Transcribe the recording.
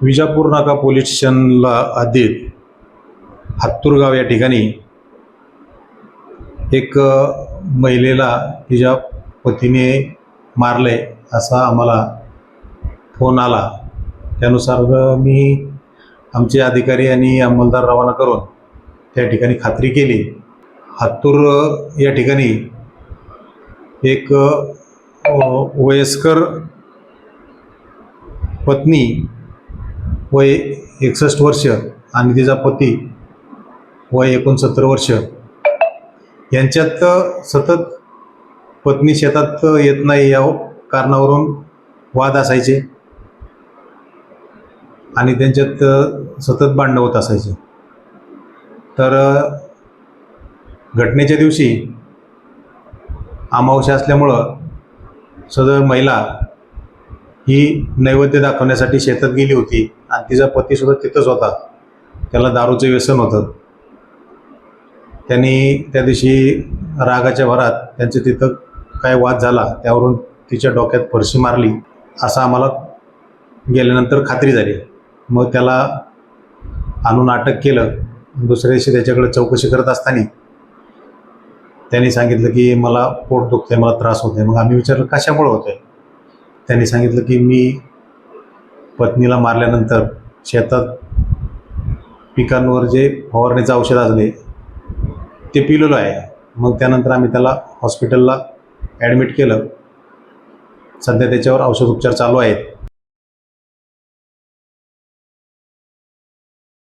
विजापूर नाका पोलीस स्टेशनला हद्दीत हत्तूर गाव या ठिकाणी एक महिलेला तिच्या पतीने मारले असा आम्हाला फोन आला। त्यानुसार मी आमचे अधिकारी आणि अंमलदार रवाना करून त्या ठिकाणी खात्री केली। हत्तूर या ठिकाणी एक वयस्कर पत्नी वय 61 वर्ष आणि तिचा पती वय 69 वर्ष यांच्यात सतत पत्नी शेतात येत नाही या कारणावरून वाद असायचे आणि त्यांच्यात सतत भांडणं होत असायचे। तर घटनेच्या दिवशी अमावस्या असल्यामुळं सदर महिला ही नैवेद्य दाखवण्यासाठी शेतात गेली होती आणि तिचा पतीसुद्धा तिथंच होता। त्याला दारूचं व्यसन होतं। त्यांनी त्या दिवशी रागाच्या भरात त्यांचे तिथं काय वाद झाला, त्यावरून तिच्या डोक्यात फरशी मारली असं आम्हाला गेल्यानंतर खात्री झाली। मग त्याला आणून अटक केलं। दुसऱ्या दिवशी त्याच्याकडे चौकशी करत असताना त्यांनी सांगितलं की मला पोट दुखते, मला त्रास होते। मग आम्ही विचारलं कशामुळे होते। त्यांनी सांगितलं की मी पत्नीला मारल्यानंतर शेतात पिकांवर जे फवारणीचं औषध असले ते पिलेलं आहे। मग त्यानंतर आम्ही त्याला हॉस्पिटलला ॲडमिट केलं। सध्या त्याच्यावर औषधोपचार चालू आहेत।